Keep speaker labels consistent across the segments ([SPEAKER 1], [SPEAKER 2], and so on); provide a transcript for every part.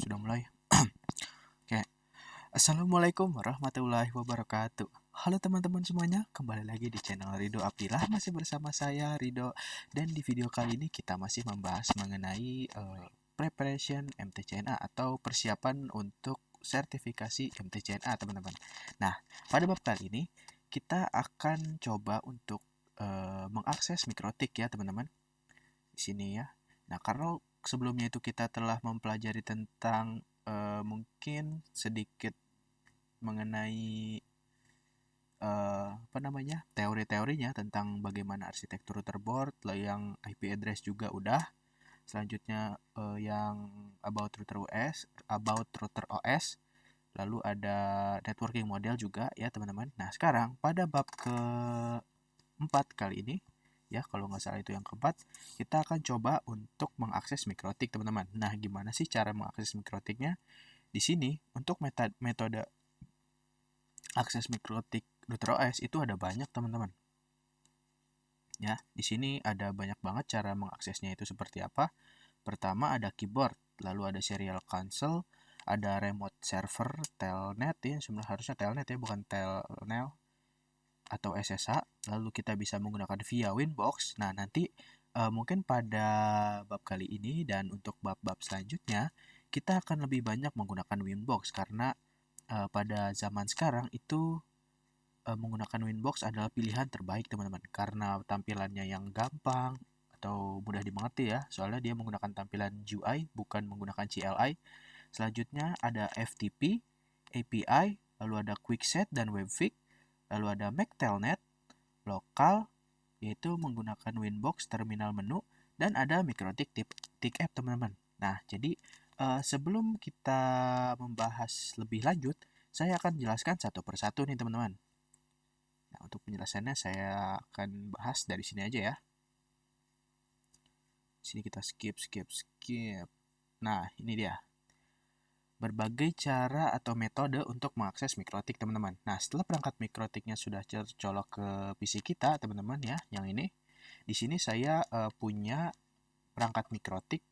[SPEAKER 1] sudah mulai. Oke. Assalamualaikum warahmatullahi wabarakatuh. Halo teman-teman semuanya, kembali lagi di channel Rido Abdillah, masih bersama saya Rido. Dan di video kali ini kita masih membahas mengenai preparation MTCNA atau persiapan untuk sertifikasi MTCNA, teman-teman. Nah, pada bab kali ini kita akan coba untuk mengakses mikrotik ya, teman-teman. Di sini ya. Nah, karena sebelumnya itu kita telah mempelajari tentang mungkin sedikit mengenai teori-teorinya tentang bagaimana arsitektur router yang IP address juga udah. Selanjutnya yang about router OS, lalu ada networking model juga ya teman-teman. Nah sekarang pada bab keempat kali ini ya, kalau nggak salah itu yang keempat, kita akan coba untuk mengakses mikrotik teman-teman. Nah gimana sih cara mengakses mikrotiknya? Di sini untuk metode akses mikrotik router OS itu ada banyak teman-teman. Ya, di sini ada banyak banget cara mengaksesnya itu seperti apa. Pertama ada keyboard, lalu ada serial console, ada remote server, telnet ya, sebenarnya harusnya telnet ya, bukan telnet atau SSH. Lalu kita bisa menggunakan via Winbox. Nah, nanti mungkin pada bab kali ini dan untuk bab-bab selanjutnya kita akan lebih banyak menggunakan Winbox karena pada zaman sekarang itu menggunakan Winbox adalah pilihan terbaik teman-teman karena tampilannya yang gampang atau mudah dimengerti ya, soalnya dia menggunakan tampilan GUI bukan menggunakan CLI. Selanjutnya ada FTP, API, lalu ada Quickset dan Webfig, lalu ada Mac Telnet, lokal yaitu menggunakan Winbox terminal menu, dan ada MikroTik TIC-App teman-teman. Nah, jadi sebelum kita membahas lebih lanjut, saya akan jelaskan satu persatu nih teman-teman. Nah, untuk penjelasannya saya akan bahas dari sini aja ya. Sini kita skip. Nah, ini dia. Berbagai cara atau metode untuk mengakses mikrotik, teman-teman. Nah, setelah perangkat mikrotiknya sudah tercolok ke PC kita, teman-teman ya, yang ini. Di sini saya punya perangkat mikrotik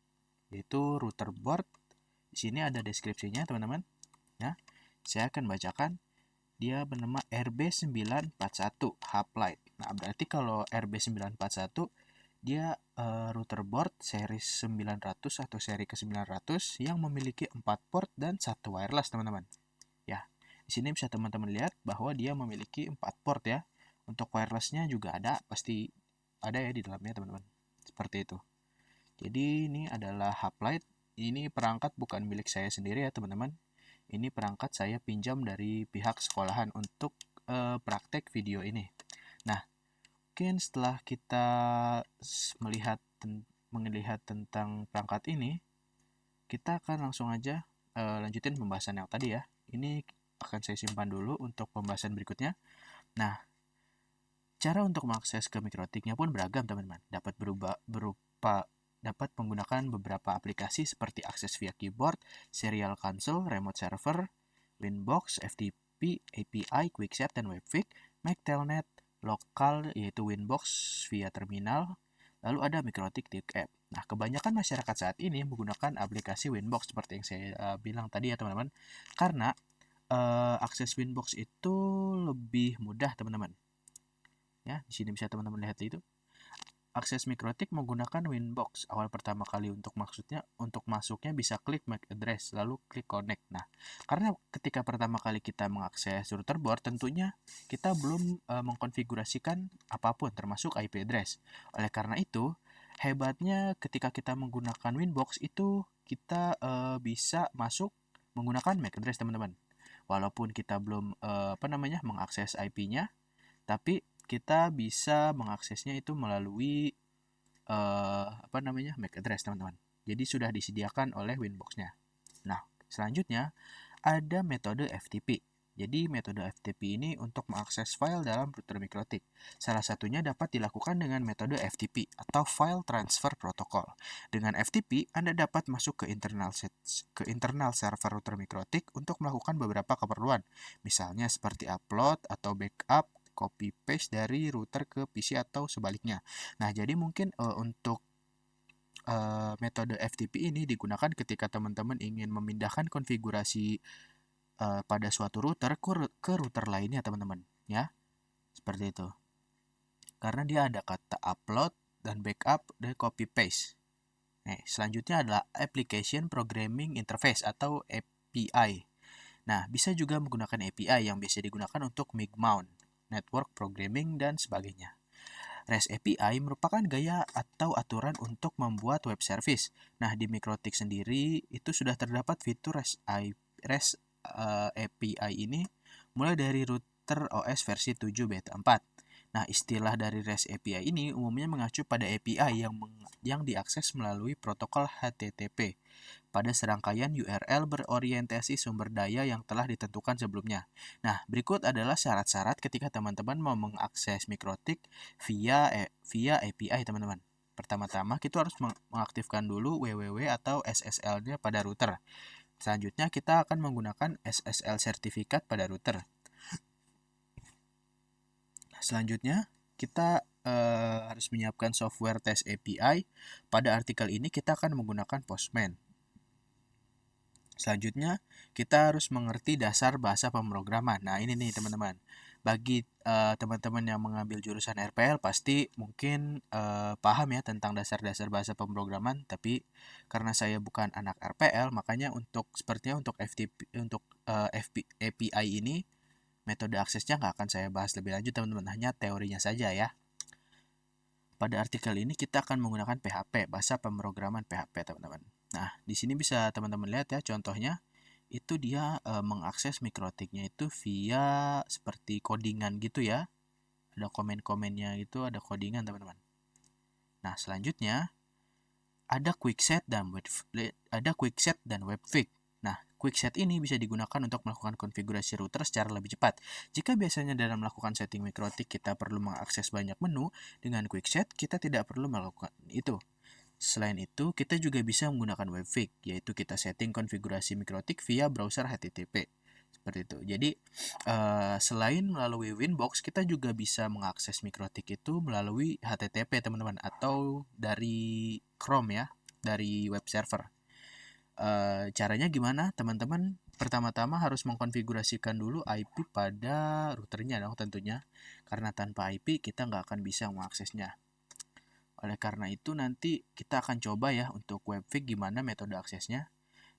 [SPEAKER 1] yaitu router board. Di sini ada deskripsinya, teman-teman. Ya. Saya akan bacakan. Dia bernama RB941 Hublight. Nah, berarti kalau RB941 dia router board seri 900 atau seri ke-900 yang memiliki 4 port dan 1 wireless, teman-teman. Ya, di sini bisa teman-teman lihat bahwa dia memiliki 4 port ya. Untuk wirelessnya juga ada, pasti ada ya di dalamnya, teman-teman. Seperti itu. Jadi ini adalah Hublight. Ini perangkat bukan milik saya sendiri ya, teman-teman. Ini perangkat saya pinjam dari pihak sekolahan untuk praktek video ini. Nah, mungkin setelah kita melihat tentang perangkat ini, kita akan langsung aja lanjutin pembahasan yang tadi ya. Ini akan saya simpan dulu untuk pembahasan berikutnya. Nah, cara untuk mengakses ke mikrotiknya pun beragam, teman-teman. Dapat menggunakan beberapa aplikasi seperti akses via keyboard, serial console, remote server, Winbox, FTP, API, Quickset, dan Webfig, Mac Telnet, lokal yaitu Winbox via terminal, lalu ada MikroTik TIC-App. Nah, kebanyakan masyarakat saat ini menggunakan aplikasi Winbox seperti yang saya bilang tadi ya teman-teman, karena akses Winbox itu lebih mudah teman-teman. Ya, di sini bisa teman-teman lihat itu. Akses mikrotik menggunakan Winbox. Awal pertama kali untuk masuknya bisa klik MAC address lalu klik connect. Nah, karena ketika pertama kali kita mengakses router board tentunya kita belum mengkonfigurasikan apapun termasuk IP address. Oleh karena itu, hebatnya ketika kita menggunakan Winbox itu kita bisa masuk menggunakan MAC address, teman-teman. Walaupun kita belum mengakses IP-nya, tapi kita bisa mengaksesnya itu melalui MAC address, teman-teman. Jadi sudah disediakan oleh Winbox-nya. Nah, selanjutnya ada metode FTP. Jadi metode FTP ini untuk mengakses file dalam router mikrotik. Salah satunya dapat dilakukan dengan metode FTP atau File Transfer Protocol. Dengan FTP, Anda dapat masuk ke internal server router mikrotik untuk melakukan beberapa keperluan. Misalnya seperti upload atau backup, copy paste dari router ke PC atau sebaliknya. Nah, jadi mungkin untuk metode FTP ini digunakan ketika teman-teman ingin memindahkan konfigurasi pada suatu router ke router lainnya, teman-teman, ya. Seperti itu. Karena dia ada kata upload dan backup dan copy paste. Selanjutnya adalah Application Programming Interface atau API. Nah, bisa juga menggunakan API yang biasa digunakan untuk MIG-mount, network programming, dan sebagainya. REST API merupakan gaya atau aturan untuk membuat web service. Nah, di MikroTik sendiri itu sudah terdapat fitur REST API ini mulai dari router OS versi 7 beta 4. Nah, istilah dari REST API ini umumnya mengacu pada API yang diakses melalui protokol HTTP pada serangkaian URL berorientasi sumber daya yang telah ditentukan sebelumnya. Nah, berikut adalah syarat-syarat ketika teman-teman mau mengakses MikroTik via API, teman-teman. Pertama-tama, kita harus mengaktifkan dulu www atau SSL-nya pada router. Selanjutnya, kita akan menggunakan SSL sertifikat pada router. Selanjutnya, kita harus menyiapkan software test API. Pada artikel ini kita akan menggunakan Postman. Selanjutnya, kita harus mengerti dasar bahasa pemrograman. Nah, ini nih teman-teman. Bagi teman-teman yang mengambil jurusan RPL pasti mungkin paham ya tentang dasar-dasar bahasa pemrograman, tapi karena saya bukan anak RPL, makanya sepertinya untuk FTP untuk API ini metode aksesnya nggak akan saya bahas lebih lanjut, teman-teman. Hanya teorinya saja ya. Pada artikel ini kita akan menggunakan PHP, bahasa pemrograman PHP, teman-teman. Nah, di sini bisa teman-teman lihat ya contohnya. Itu dia mengakses MikroTiknya itu via seperti codingan gitu ya. Ada komen-komennya gitu, ada codingan, teman-teman. Nah, selanjutnya ada quickset dan webfig. Nah, quickset ini bisa digunakan untuk melakukan konfigurasi router secara lebih cepat. Jika biasanya dalam melakukan setting MikroTik kita perlu mengakses banyak menu, dengan quickset kita tidak perlu melakukan itu. Selain itu, kita juga bisa menggunakan webfig, yaitu kita setting konfigurasi MikroTik via browser HTTP. Seperti itu. Jadi, selain melalui Winbox, kita juga bisa mengakses MikroTik itu melalui HTTP, teman-teman, atau dari Chrome ya, dari web server. Caranya gimana, teman-teman? Pertama-tama harus mengkonfigurasikan dulu IP pada routernya dong tentunya, karena tanpa IP kita nggak akan bisa mengaksesnya. Oleh karena itu nanti kita akan coba ya untuk webfig gimana metode aksesnya.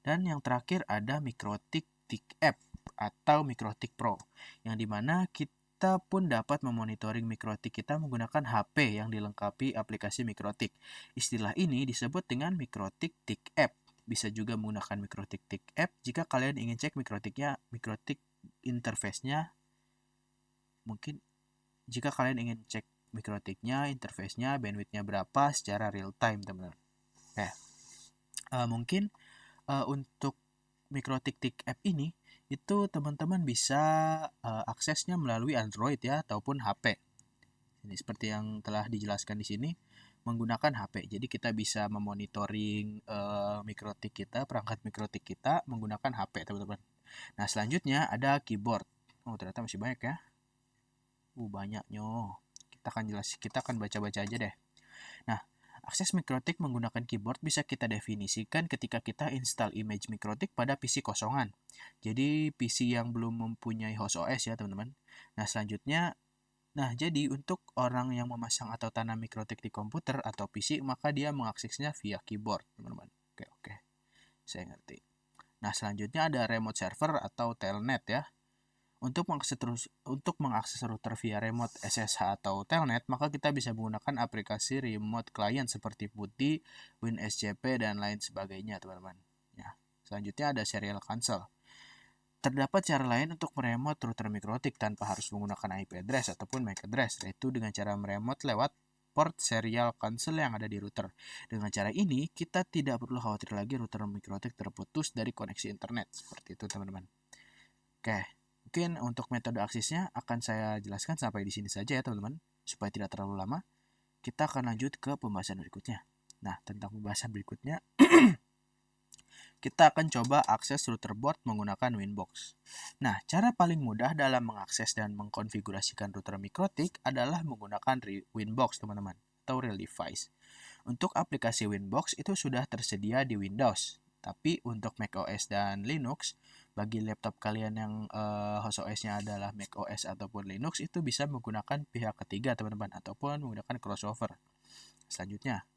[SPEAKER 1] Dan yang terakhir ada MikroTik App atau MikroTik Pro, yang dimana kita pun dapat memonitoring MikroTik kita menggunakan HP yang dilengkapi aplikasi MikroTik. Istilah ini disebut dengan MikroTik App. Bisa juga menggunakan MikroTik App jika kalian ingin cek MikroTik interface-nya. Mungkin jika kalian ingin cek MikroTiknya, interface-nya, bandwidth-nya berapa secara real time, teman-teman. Mungkin untuk MikroTik App ini itu teman-teman bisa aksesnya melalui Android ya ataupun HP. Ini seperti yang telah dijelaskan di sini menggunakan HP. Jadi kita bisa memonitoring MikroTik kita, perangkat MikroTik kita menggunakan HP, teman-teman. Nah, selanjutnya ada keyboard. Oh, ternyata masih banyak ya. Banyaknya. Kita akan baca-baca aja deh. Nah, akses MikroTik menggunakan keyboard bisa kita definisikan ketika kita install image MikroTik pada PC kosongan. Jadi PC yang belum mempunyai host OS ya, teman-teman. Nah, selanjutnya jadi untuk orang yang memasang atau tanam MikroTik di komputer atau PC, maka dia mengaksesnya via keyboard, teman-teman. Oke. Saya ngerti. Nah, selanjutnya ada remote server atau telnet ya. Untuk mengakses router via remote SSH atau telnet, maka kita bisa menggunakan aplikasi remote client seperti PuTTY, WinSCP, dan lain sebagainya, teman-teman. Ya. Selanjutnya ada serial cancel. Terdapat cara lain untuk meremote router MikroTik tanpa harus menggunakan IP address ataupun MAC address, yaitu dengan cara meremote lewat port serial cancel yang ada di router. Dengan cara ini, kita tidak perlu khawatir lagi router MikroTik terputus dari koneksi internet. Seperti itu, teman-teman. Oke. Mungkin untuk metode aksesnya akan saya jelaskan sampai di sini saja ya, teman-teman, supaya tidak terlalu lama. Kita akan lanjut ke pembahasan berikutnya. Nah, tentang pembahasan berikutnya, kita akan coba akses router board menggunakan Winbox. Nah, cara paling mudah dalam mengakses dan mengkonfigurasikan router MikroTik adalah menggunakan Winbox, teman-teman, atau real device. Untuk aplikasi Winbox itu sudah tersedia di Windows. Tapi untuk macOS dan Linux, bagi laptop kalian yang host OS-nya adalah macOS ataupun Linux, itu bisa menggunakan pihak ketiga teman-teman, ataupun menggunakan crossover. Selanjutnya,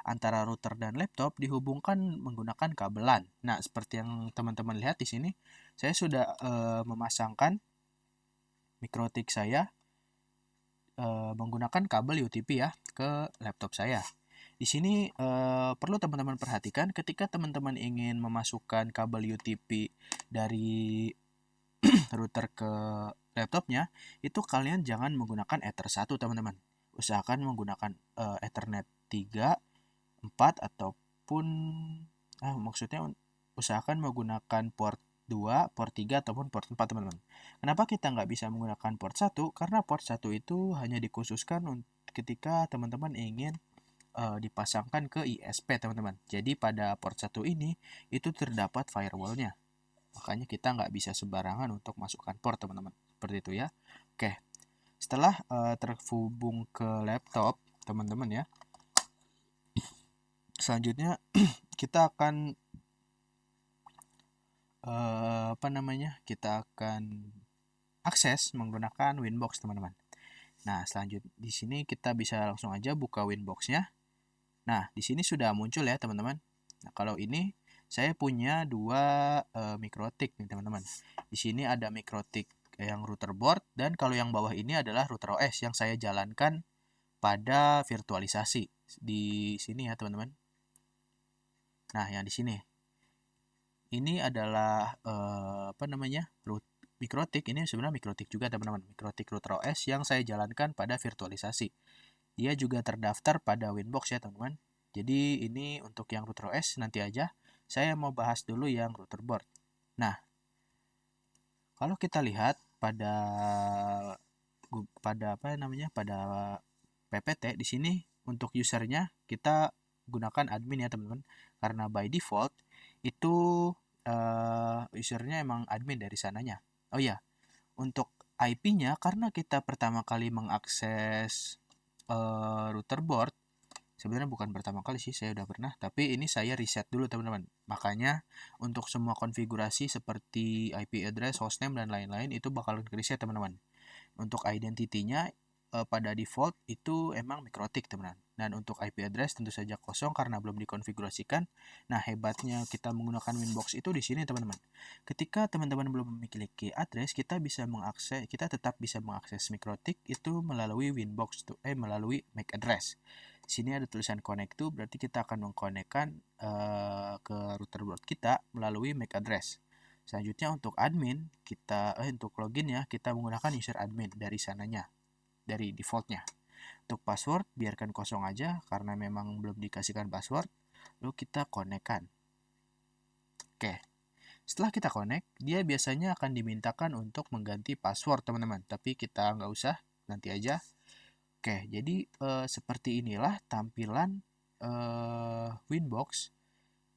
[SPEAKER 1] antara router dan laptop dihubungkan menggunakan kabelan. Nah, seperti yang teman-teman lihat di sini, saya sudah memasangkan mikrotik saya menggunakan kabel UTP ya ke laptop saya. Di sini perlu teman-teman perhatikan ketika teman-teman ingin memasukkan kabel UTP dari router ke laptopnya, itu kalian jangan menggunakan Ether 1 teman-teman. Usahakan menggunakan Ethernet 3, 4 ataupun maksudnya usahakan menggunakan port 2, port 3 ataupun port 4 teman-teman. Kenapa kita nggak bisa menggunakan port 1? Karena port 1 itu hanya dikhususkan ketika teman-teman ingin dipasangkan ke ISP teman-teman. Jadi pada port 1 ini itu terdapat firewallnya. Makanya kita nggak bisa sembarangan untuk masukkan port teman-teman. Seperti itu ya. Oke. Setelah terhubung ke laptop teman-teman ya. Selanjutnya kita akan kita akan akses menggunakan Winbox teman-teman. Nah, selanjutnya di sini kita bisa langsung aja buka Winbox-nya. Nah, di sini sudah muncul ya teman-teman. Nah, kalau ini saya punya dua mikrotik nih teman-teman. Di sini ada mikrotik yang router board, dan kalau yang bawah ini adalah router OS yang saya jalankan pada virtualisasi di sini ya teman-teman. Nah, yang di sini. Ini adalah mikrotik. Ini sebenarnya mikrotik juga teman-teman. Mikrotik router OS yang saya jalankan pada virtualisasi. Dia juga terdaftar pada Winbox ya teman-teman. Jadi ini untuk yang router OS nanti aja. Saya mau bahas dulu yang router board. Nah, kalau kita lihat pada PPT di sini untuk usernya kita gunakan admin ya teman-teman. Karena by default itu usernya emang admin dari sananya. Oh ya, untuk IP-nya karena kita pertama kali mengakses router board, sebenarnya bukan pertama kali sih, saya udah pernah, tapi ini saya reset dulu teman-teman. Makanya untuk semua konfigurasi seperti IP address, hostname dan lain-lain itu bakal reset teman-teman. Untuk identity-nya pada default itu emang mikrotik teman-teman. Dan untuk IP address tentu saja kosong karena belum dikonfigurasikan. Nah, hebatnya kita menggunakan Winbox itu di sini teman-teman. Ketika teman-teman belum memiliki address, kita tetap bisa mengakses mikrotik itu melalui Winbox melalui MAC address. Di sini ada tulisan connect to, berarti kita akan mengkonekkan ke router board kita melalui MAC address. Selanjutnya untuk admin, untuk login ya, kita menggunakan user admin dari sananya, dari defaultnya. Untuk password, biarkan kosong aja karena memang belum dikasihkan password. Lalu kita konekkan. Oke, setelah kita connect, dia biasanya akan dimintakan untuk mengganti password teman-teman. Tapi kita nggak usah, nanti aja. Oke, jadi seperti inilah tampilan Winbox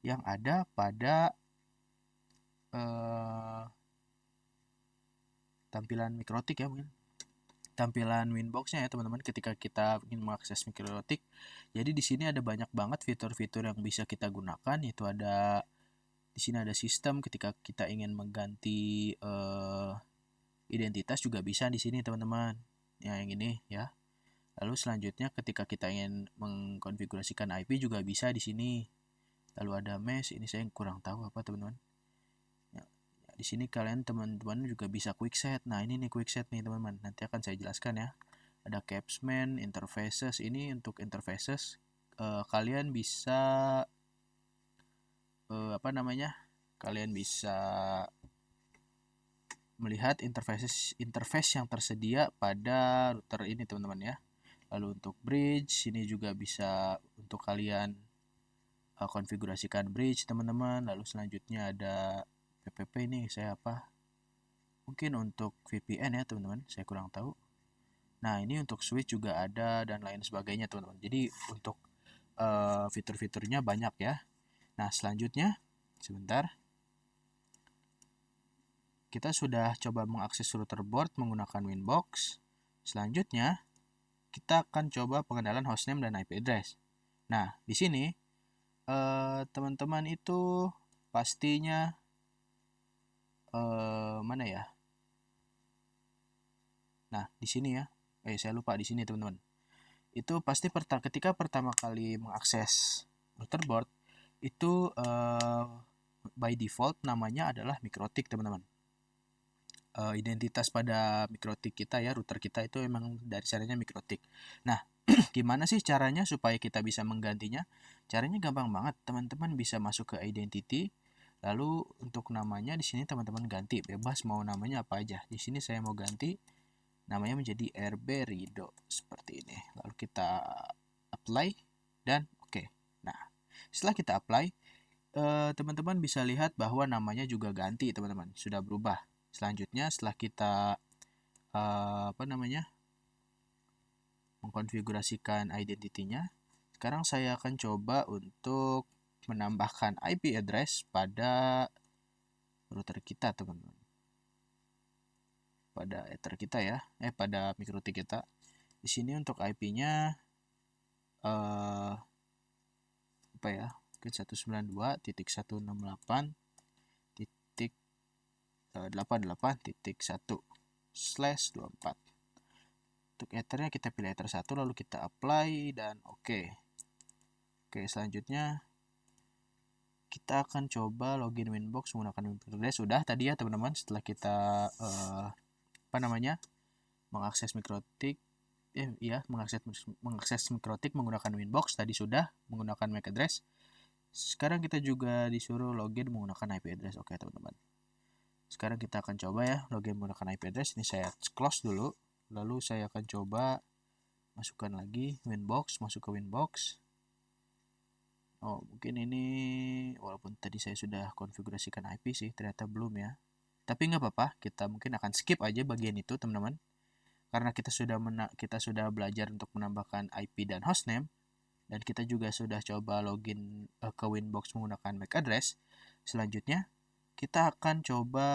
[SPEAKER 1] yang ada pada tampilan mikrotik ya mungkin. Tampilan Winbox-nya ya teman-teman ketika kita ingin mengakses mikrotik. Jadi di sini ada banyak banget fitur-fitur yang bisa kita gunakan, yaitu di sini ada sistem ketika kita ingin mengganti identitas juga bisa di sini teman-teman. Ya, yang ini ya. Lalu selanjutnya ketika kita ingin mengkonfigurasikan IP juga bisa di sini. Lalu ada mesh, ini saya kurang tahu apa teman-teman. Di sini kalian teman-teman juga bisa quickset. Nah, ini nih quickset nih teman-teman. Nanti akan saya jelaskan ya. Ada capsman, interfaces. Ini untuk interfaces kalian bisa Kalian bisa melihat interface yang tersedia pada router ini teman-teman ya. Lalu untuk bridge, ini juga bisa untuk kalian konfigurasikan bridge teman-teman. Lalu selanjutnya ada PPP ini saya mungkin untuk VPN ya teman-teman, saya kurang tahu. Nah, ini untuk switch juga ada dan lain sebagainya teman-teman. Jadi untuk fitur-fiturnya banyak ya. Nah, selanjutnya sebentar. Kita sudah coba mengakses router board menggunakan Winbox. Selanjutnya kita akan coba pengenalan hostname dan IP address. Nah, di sini teman-teman itu pastinya mana ya? Nah, di sini ya. Saya lupa di sini teman-teman. Itu pasti ketika pertama kali mengakses routerboard itu by default namanya adalah MikroTik teman-teman. Identitas pada MikroTik kita ya, router kita itu emang dari caranya MikroTik. Nah, gimana sih caranya supaya kita bisa menggantinya? Caranya gampang banget, teman-teman bisa masuk ke identity, lalu untuk namanya di sini teman-teman ganti, bebas mau namanya apa aja. Di sini saya mau ganti namanya menjadi RB Rido seperti ini. Lalu kita apply dan oke. Nah, setelah kita apply, teman-teman bisa lihat bahwa namanya juga ganti teman-teman, sudah berubah. Selanjutnya setelah kita mengkonfigurasikan identity-nya, sekarang saya akan coba untuk menambahkan IP address pada router kita teman-teman, pada ether kita ya, pada MikroTik kita. Di sini untuk IP-nya apa ya, mungkin 192.168.88.1/24. Untuk ethernya kita pilih ether 1, lalu kita apply dan oke. Selanjutnya kita akan coba login Winbox menggunakan Winbox. Sudah tadi ya teman-teman, setelah kita mengakses MikroTik, mengakses MikroTik menggunakan Winbox tadi sudah menggunakan MAC address. Sekarang kita juga disuruh login menggunakan IP address. Oke teman-teman. Sekarang kita akan coba ya login menggunakan IP address. Ini saya close dulu. Lalu saya akan coba masukkan lagi Winbox, masuk ke Winbox. Oh, mungkin ini walaupun tadi saya sudah konfigurasikan IP sih, ternyata belum ya. Tapi nggak apa-apa, kita mungkin akan skip aja bagian itu teman-teman. Karena kita sudah belajar untuk menambahkan IP dan hostname, dan kita juga sudah coba login ke Winbox menggunakan MAC address. Selanjutnya, kita akan coba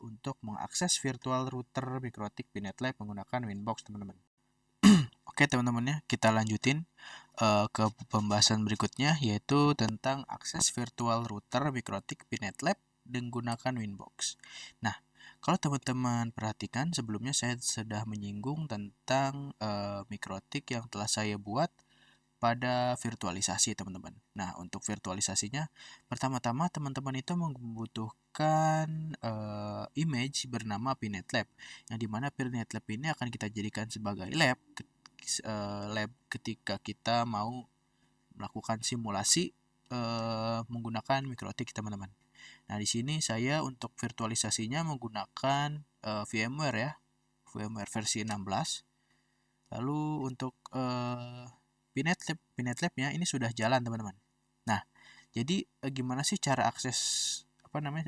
[SPEAKER 1] untuk mengakses virtual router MikroTik Pinet Lab menggunakan Winbox teman-teman. Oke teman-teman ya, kita lanjutin ke pembahasan berikutnya, yaitu tentang akses virtual router MikroTik Pinet Lab menggunakan Winbox. Nah, kalau teman-teman perhatikan, sebelumnya saya sudah menyinggung tentang MikroTik yang telah saya buat pada virtualisasi teman-teman. Nah, untuk virtualisasinya, pertama-tama teman-teman itu membutuhkan image bernama Pinet Lab, yang dimana Pinet Lab ini akan kita jadikan sebagai lab ketika kita mau melakukan simulasi menggunakan MikroTik teman-teman. Nah, di sini saya untuk virtualisasinya menggunakan VMware ya, VMware versi 16. Lalu untuk Pinet Lab-nya ini sudah jalan teman-teman. Nah, jadi gimana sih cara akses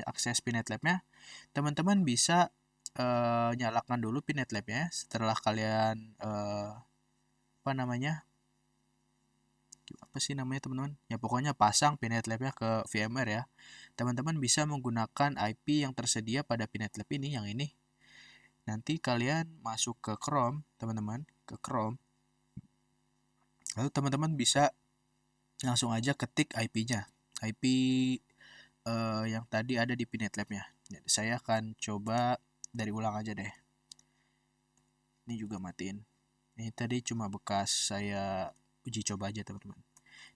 [SPEAKER 1] akses Pinet Lab-nya? Teman-teman bisa nyalakan dulu Pinet Lab-nya setelah kalian apa sih namanya teman-teman? Ya pokoknya pasang Pinet Lab-nya ke VMware ya. Teman-teman bisa menggunakan IP yang tersedia pada Pinet Lab ini, yang ini. Nanti kalian masuk ke Chrome, teman-teman, ke Chrome. Lalu teman-teman bisa langsung aja ketik IP-nya. IP yang tadi ada di Pinet Lab-nya. Jadi saya akan coba dari ulang aja deh. Ini juga matiin. Ini tadi cuma bekas saya uji coba aja teman-teman.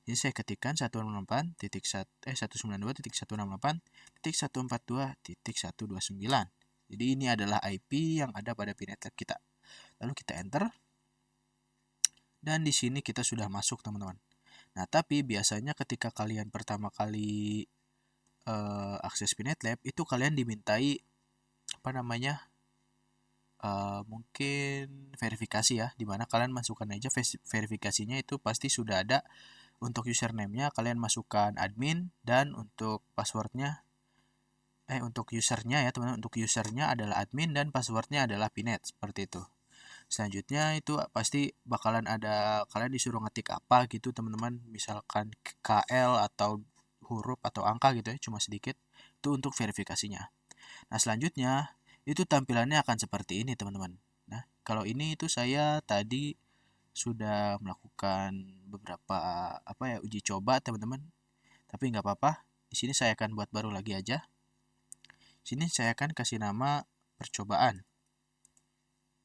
[SPEAKER 1] Jadi saya ketikkan 168.168.142.149. Jadi ini adalah IP yang ada pada Pinet Lab kita. Lalu kita enter. Dan di sini kita sudah masuk teman-teman. Nah, tapi biasanya ketika kalian pertama kali akses Pinet Lab, itu kalian dimintai mungkin verifikasi ya, dimana kalian masukkan aja verifikasinya itu pasti sudah ada. Untuk username-nya kalian masukkan admin, dan untuk passwordnya untuk usernya ya teman-teman, untuk usernya adalah admin dan passwordnya adalah Pinet, seperti itu. Selanjutnya itu pasti bakalan ada, kalian disuruh ngetik apa gitu teman-teman, misalkan KL atau huruf atau angka gitu ya, cuma sedikit, itu untuk verifikasinya. Nah, selanjutnya itu tampilannya akan seperti ini teman-teman. Nah, kalau ini itu saya tadi sudah melakukan beberapa uji coba teman-teman. Tapi nggak apa-apa. Di sini saya akan buat baru lagi aja. Sini saya akan kasih nama percobaan.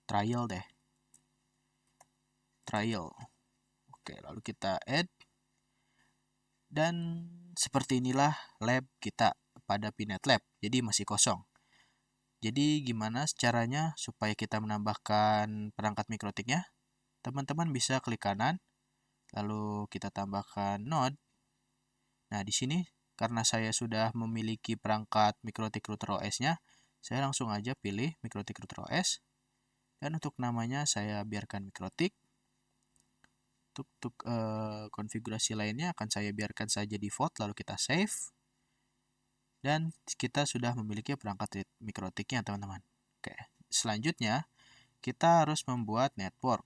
[SPEAKER 1] Trial deh. Trial. Oke, lalu kita add. Dan seperti inilah lab kita pada Pinet Lab. Jadi masih kosong. Jadi gimana caranya supaya kita menambahkan perangkat mikrotiknya? Teman-teman bisa klik kanan, lalu kita tambahkan node. Nah, di sini karena saya sudah memiliki perangkat mikrotik router OS-nya, saya langsung aja pilih mikrotik router OS. Dan untuk namanya saya biarkan mikrotik. Untuk konfigurasi lainnya akan saya biarkan saja default, lalu kita save. Dan kita sudah memiliki perangkat mikrotiknya, teman-teman. Oke, selanjutnya kita harus membuat network.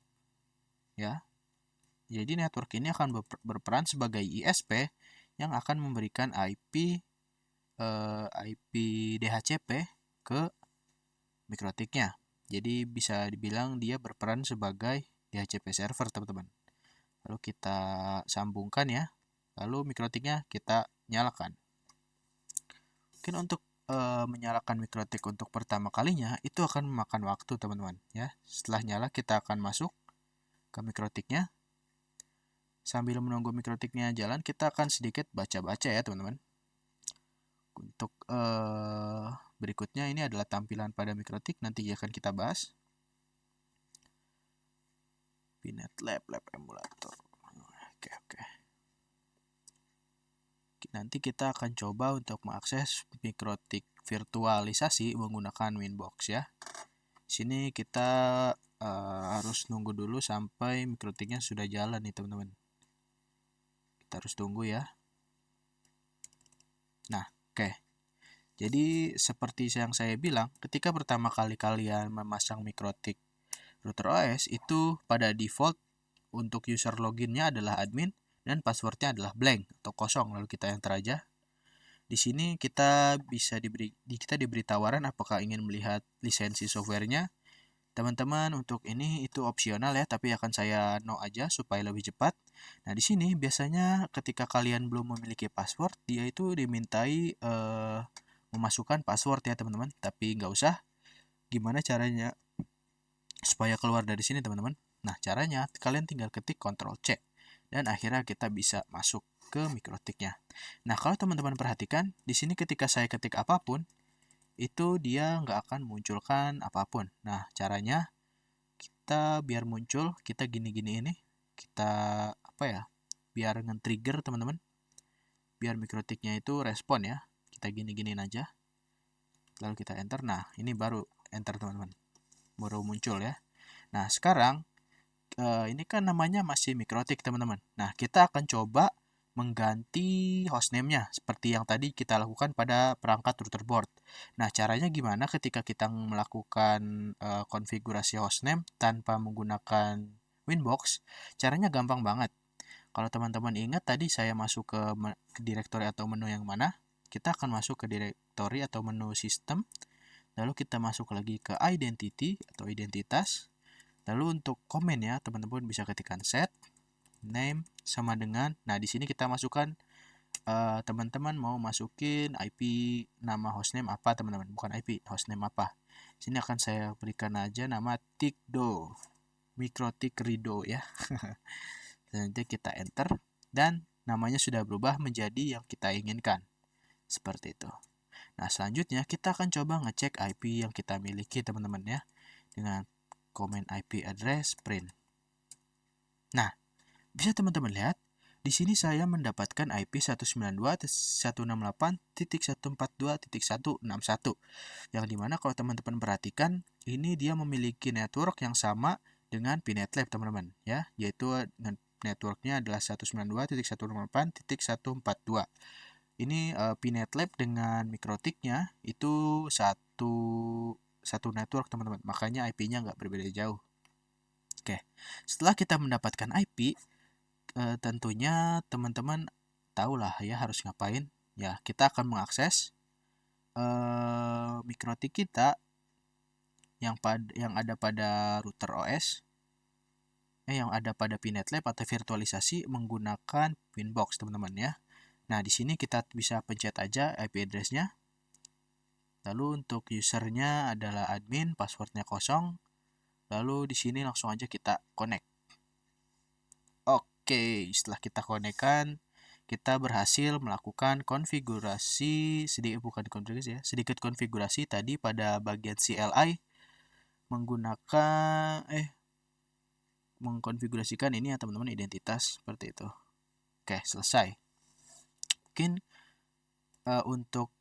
[SPEAKER 1] Ya, jadi network ini akan berperan sebagai ISP yang akan memberikan IP DHCP ke mikrotiknya. Jadi bisa dibilang dia berperan sebagai DHCP server, teman-teman. Lalu kita sambungkan ya. Lalu mikrotiknya kita nyalakan. Mungkin untuk menyalakan mikrotik untuk pertama kalinya itu akan memakan waktu, teman-teman ya. Setelah nyala kita akan masuk ke mikrotiknya. Sambil menunggu mikrotiknya jalan, kita akan sedikit baca-baca ya, teman-teman. Untuk berikutnya ini adalah tampilan pada mikrotik, nanti akan kita bahas. Pinet Lab emulator. Oke. Nanti kita akan coba untuk mengakses mikrotik virtualisasi menggunakan Winbox ya. Sini kita harus nunggu dulu sampai mikrotiknya sudah jalan nih, teman-teman. Kita harus tunggu ya. Nah, oke. Jadi seperti yang saya bilang, ketika pertama kali kalian memasang mikrotik router OS itu pada default untuk user loginnya adalah admin dan passwordnya adalah blank atau kosong. Lalu kita enter aja. Di sini kita diberi tawaran apakah ingin melihat lisensi softwarenya. Teman-teman, untuk ini itu opsional ya, tapi akan saya no aja supaya lebih cepat. Nah, di sini biasanya ketika kalian belum memiliki password, dia itu dimintai memasukkan password ya, teman-teman. Tapi nggak usah. Gimana caranya supaya keluar dari sini, teman-teman? Nah, caranya kalian tinggal ketik Ctrl C dan akhirnya kita bisa masuk ke mikrotiknya. Nah, kalau teman-teman perhatikan, di sini ketika saya ketik apapun, itu dia nggak akan munculkan apapun. Nah, caranya kita biar muncul, kita gini-gini ini, kita biar nge-trigger teman-teman, biar mikrotiknya itu respon ya, kita gini-giniin aja, lalu kita enter. Nah, ini baru enter, teman-teman, baru muncul ya. Nah, sekarang ini kan namanya masih mikrotik, teman-teman. Nah, kita akan coba mengganti hostname-nya seperti yang tadi kita lakukan pada perangkat router board. Nah, caranya gimana ketika kita melakukan konfigurasi hostname tanpa menggunakan Winbox? Caranya gampang banget. Kalau teman-teman ingat tadi saya masuk ke direktori atau menu yang mana? Kita akan masuk ke direktori atau menu sistem. Lalu kita masuk lagi ke identity atau identitas. Lalu untuk komen ya, teman-teman bisa ketikkan set name sama dengan, nah di sini kita masukkan teman-teman mau masukin IP nama hostname apa, teman-teman, bukan IP, hostname apa. Sini akan saya berikan aja nama Tikdo, mikrotik rido ya. Nanti kita enter dan namanya sudah berubah menjadi yang kita inginkan. Seperti itu. Nah, selanjutnya kita akan coba ngecek IP yang kita miliki, teman-teman ya, dengan comment IP address print. Nah, bisa teman-teman lihat, di sini saya mendapatkan IP 192.168.142.161, yang dimana kalau teman-teman perhatikan, ini dia memiliki network yang sama dengan Pinet Lab, teman-teman ya, yaitu networknya adalah 192.168.142. Ini Pinet Lab dengan mikrotiknya itu satu network, teman-teman, makanya IP-nya nggak berbeda jauh. Oke, setelah kita mendapatkan IP, tentunya teman-teman tahulah ya harus ngapain. Ya, kita akan mengakses mikrotik kita yang ada pada router OS. yang ada pada PNetLab atau virtualisasi menggunakan Winbox, teman-teman ya. Nah, di sini kita bisa pencet aja IP address-nya. Lalu untuk usernya adalah admin, passwordnya kosong. Lalu di sini langsung aja kita connect. Oke, setelah kita connect-kan, kita berhasil melakukan konfigurasi sedikit konfigurasi tadi pada bagian CLI mengkonfigurasikan ini ya teman-teman, identitas seperti itu. Oke, selesai. Mungkin untuk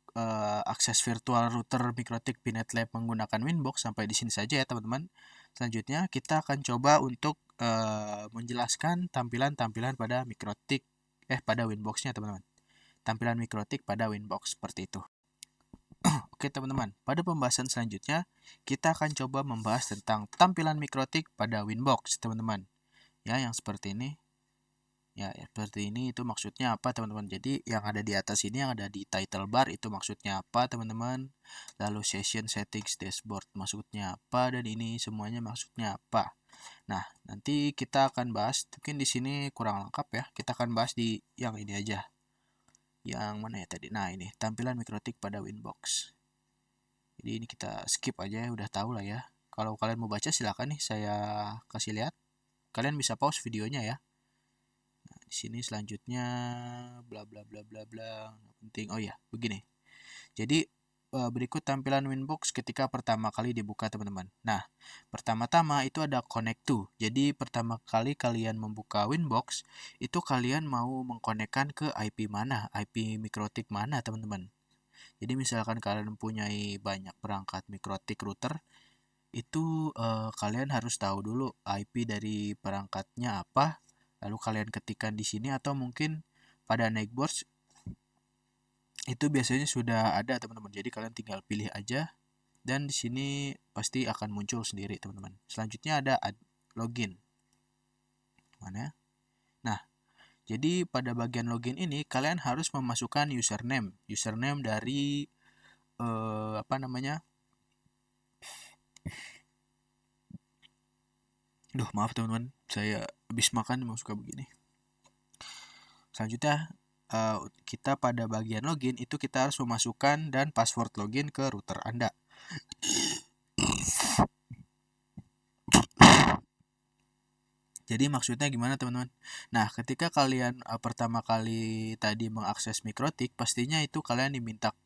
[SPEAKER 1] akses virtual router MikroTik PNetLab menggunakan Winbox sampai di sini saja ya teman-teman. Selanjutnya kita akan coba untuk menjelaskan tampilan-tampilan pada MikroTik pada Winbox-nya teman-teman. Tampilan MikroTik pada Winbox seperti itu. Oke teman-teman, pada pembahasan selanjutnya kita akan coba membahas tentang tampilan MikroTik pada Winbox teman-teman. Ya, yang seperti ini. Ya, seperti ini itu maksudnya apa teman-teman? Jadi yang ada di atas ini, yang ada di title bar itu maksudnya apa teman-teman? Lalu session settings dashboard maksudnya apa, dan ini semuanya maksudnya apa? Nah, nanti kita akan bahas, mungkin di sini kurang lengkap ya. Kita akan bahas di yang ini aja. Yang mana ya tadi? Nah, ini tampilan MikroTik pada Winbox. Jadi ini kita skip aja, udah tahu lah ya. Kalau kalian mau baca silakan nih, saya kasih lihat. Kalian bisa pause videonya ya. Di sini selanjutnya bla bla bla bla bla, penting. Oh ya, begini. Jadi berikut tampilan Winbox ketika pertama kali dibuka teman-teman. Nah, pertama-tama itu ada connect to. Jadi pertama kali kalian membuka Winbox, itu kalian mau mengkonekkan ke IP mana, IP MikroTik mana teman-teman. Jadi misalkan kalian mempunyai banyak perangkat MikroTik router, itu kalian harus tahu dulu IP dari perangkatnya apa. Lalu kalian ketikkan di sini, atau mungkin pada Nextbox itu biasanya sudah ada teman-teman. Jadi kalian tinggal pilih aja dan di sini pasti akan muncul sendiri teman-teman. Selanjutnya ada login. Mana? Nah, jadi pada bagian login ini kalian harus memasukkan username. Username dari apa namanya? Duh, maaf teman-teman. Saya habis makan memang suka begini. Selanjutnya kita pada bagian login itu kita harus memasukkan dan password login ke router Anda. Jadi maksudnya gimana teman-teman? Nah, ketika kalian pertama kali tadi mengakses MikroTik, pastinya itu kalian dimintakan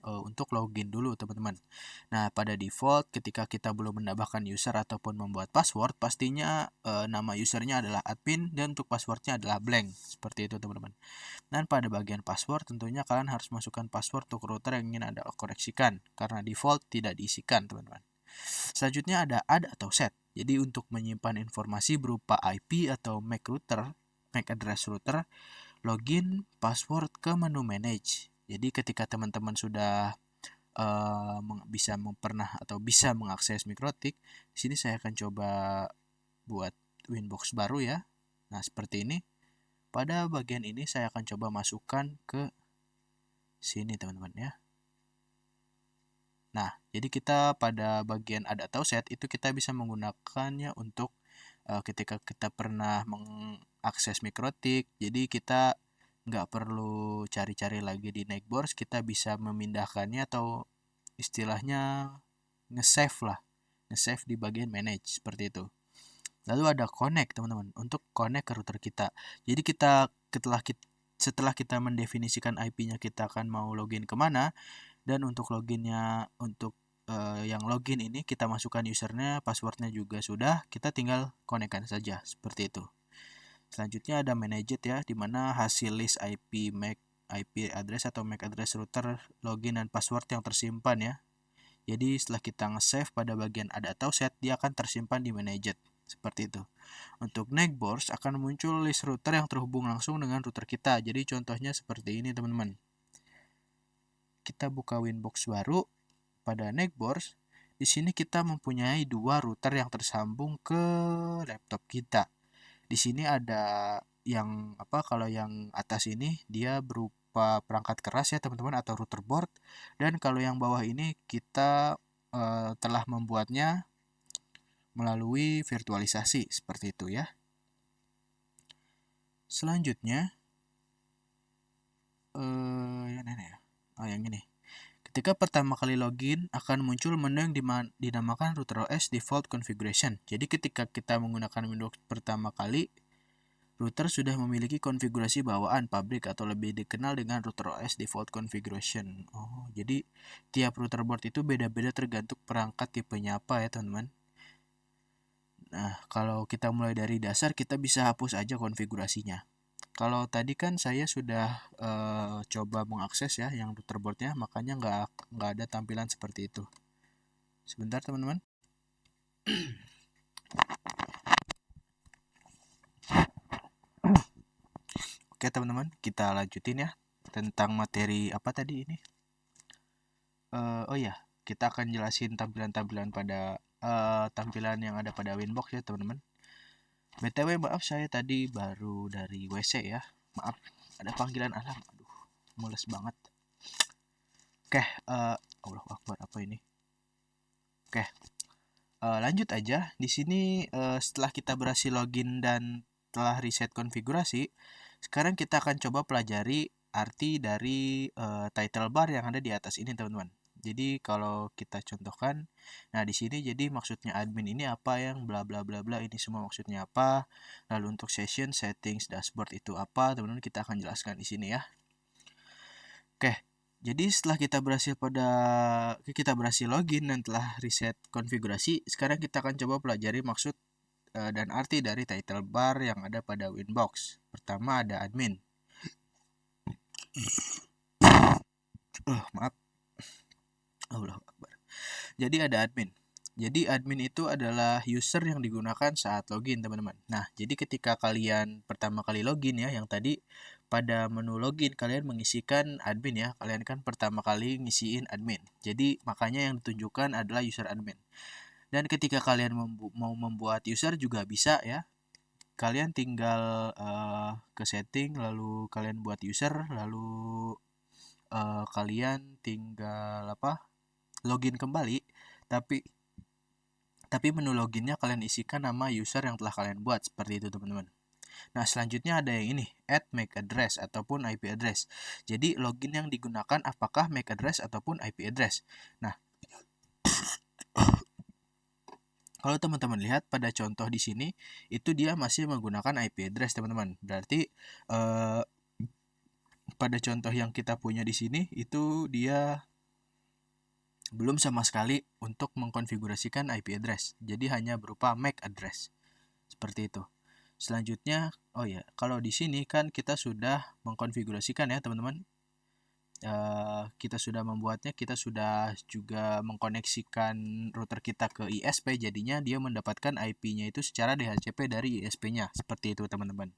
[SPEAKER 1] untuk login dulu teman-teman. Nah, pada default ketika kita belum menambahkan user ataupun membuat password, pastinya nama usernya adalah admin dan untuk passwordnya adalah blank. Seperti itu teman-teman. Dan pada bagian password tentunya kalian harus masukkan password untuk router yang ingin Anda koreksikan, karena default tidak diisikan teman-teman. Selanjutnya ada add atau set. Jadi untuk menyimpan informasi berupa IP atau MAC address router, login password ke menu manage. Jadi ketika teman-teman sudah bisa mengakses MikroTik, di sini saya akan coba buat Winbox baru ya. Nah, seperti ini. Pada bagian ini saya akan coba masukkan ke sini teman-teman ya. Nah, jadi kita pada bagian add atau set itu kita bisa menggunakannya untuk ketika kita pernah mengakses MikroTik. Jadi kita nggak perlu cari-cari lagi di Nextbox, kita bisa memindahkannya atau istilahnya nge-save lah. Nge-save di bagian manage seperti itu. Lalu ada connect teman-teman, untuk connect ke router kita. Jadi setelah kita mendefinisikan IP-nya, kita akan mau login kemana, dan untuk loginnya, untuk yang login ini kita masukkan usernya, passwordnya juga sudah, kita tinggal konekkan saja seperti itu. Selanjutnya ada manage ya, dimana hasil list IP address atau MAC address router, login dan password yang tersimpan ya. Jadi setelah kita nge-save pada bagian add atau set, dia akan tersimpan di manage seperti itu. Untuk Nextbox akan muncul list router yang terhubung langsung dengan router kita. Jadi contohnya seperti ini teman-teman. Kita buka Winbox baru pada Nextbox. Di sini kita mempunyai dua router yang tersambung ke laptop kita. Di sini ada yang kalau yang atas ini dia berupa perangkat keras ya teman-teman, atau router board, dan kalau yang bawah ini kita telah membuatnya melalui virtualisasi seperti itu ya. Selanjutnya yang ini. Ketika pertama kali login akan muncul menu yang dinamakan router OS default configuration. Jadi ketika kita menggunakan Windows pertama kali, router sudah memiliki konfigurasi bawaan pabrik atau lebih dikenal dengan router OS default configuration. Oh, jadi tiap router board itu beda-beda tergantung perangkat tipenya apa ya, teman-teman. Nah, kalau kita mulai dari dasar, kita bisa hapus aja konfigurasinya. Kalau tadi kan saya sudah coba mengakses ya yang router boardnya, makanya nggak ada tampilan seperti itu. Sebentar teman-teman. Oke teman-teman, kita lanjutin ya tentang materi apa tadi ini. Oh ya, kita akan jelasin tampilan-tampilan pada tampilan yang ada pada Winbox ya teman-teman. BTW maaf saya tadi baru dari WC ya. Maaf, ada panggilan alam. Aduh, mules banget. Oke, Allahu Akbar, apa ini? Oke, lanjut aja. Di sini setelah kita berhasil login dan telah reset konfigurasi, sekarang kita akan coba pelajari arti dari title bar yang ada di atas ini, teman-teman. Jadi kalau kita contohkan, nah di sini jadi maksudnya admin ini apa, yang bla bla bla bla ini semua maksudnya apa. Lalu untuk session, settings, dashboard itu apa, teman-teman kita akan jelaskan di sini ya. Oke. Jadi setelah kita berhasil login dan telah reset konfigurasi, sekarang kita akan coba pelajari maksud dan arti dari title bar yang ada pada Winbox. Pertama ada admin. Maaf. Allah Akbar. Jadi ada admin. Jadi admin itu adalah user yang digunakan saat login, teman-teman. Nah, jadi ketika kalian pertama kali login ya, yang tadi pada menu login kalian mengisikan admin ya. Kalian kan pertama kali ngisiin admin. Jadi makanya yang ditunjukkan adalah user admin. Dan ketika kalian mau membuat user juga bisa ya. Kalian tinggal ke setting, lalu kalian buat user, lalu kalian tinggal login kembali. Tapi menu loginnya kalian isikan nama user yang telah kalian buat, seperti itu teman-teman. Nah, selanjutnya ada yang ini, add MAC address ataupun IP address. Jadi login yang digunakan apakah MAC address ataupun IP address. Nah, kalau teman-teman lihat pada contoh di sini, itu dia masih menggunakan IP address, teman-teman. Berarti pada contoh yang kita punya di sini, itu dia belum sama sekali untuk mengkonfigurasikan IP address. Jadi hanya berupa MAC address. Seperti itu. Selanjutnya, oh ya, kalau di sini kan kita sudah mengkonfigurasikan ya, teman-teman. Kita sudah membuatnya, kita sudah juga mengkoneksikan router kita ke ISP, jadinya dia mendapatkan IP-nya itu secara DHCP dari ISP-nya, seperti itu teman-teman.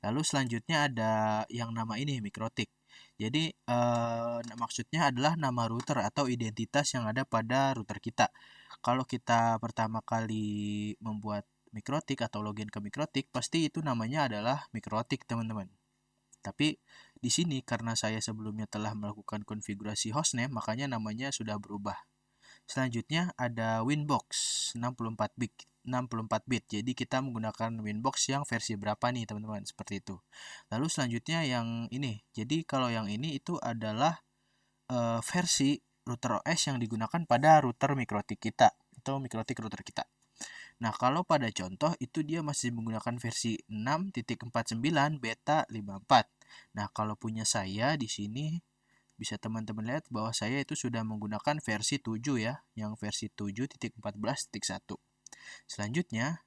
[SPEAKER 1] Lalu selanjutnya ada yang nama ini MikroTik. Jadi maksudnya adalah nama router atau identitas yang ada pada router kita. Kalau kita pertama kali membuat MikroTik atau login ke MikroTik, pasti itu namanya adalah MikroTik teman-teman. Tapi di sini karena saya sebelumnya telah melakukan konfigurasi hostname, makanya namanya sudah berubah. Selanjutnya ada Winbox 64 bit. 64 bit. Jadi kita menggunakan Winbox yang versi berapa nih, teman-teman? Seperti itu. Lalu selanjutnya yang ini. Jadi kalau yang ini itu adalah versi router OS yang digunakan pada router MikroTik kita atau MikroTik router kita. Nah, kalau pada contoh itu dia masih menggunakan versi 6.49 beta 54. Nah, kalau punya saya di sini bisa teman-teman lihat bahwa saya itu sudah menggunakan versi 7 ya, yang versi 7.14.1. Selanjutnya,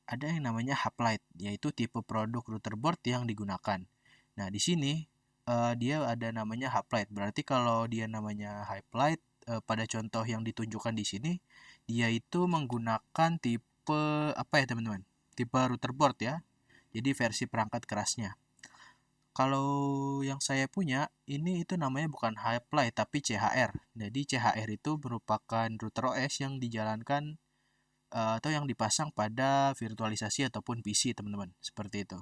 [SPEAKER 1] ada yang namanya Hoplite, yaitu tipe produk router board yang digunakan. Nah, di sini dia ada namanya Hoplite. Berarti kalau dia namanya Hoplite, pada contoh yang ditunjukkan di sini, dia itu menggunakan tipe apa ya teman-teman? Tipe router board ya. Jadi versi perangkat kerasnya. Kalau yang saya punya, ini itu namanya bukan Highfly tapi CHR. Jadi CHR itu merupakan router OS yang dijalankan atau yang dipasang pada virtualisasi ataupun PC, teman-teman. Seperti itu.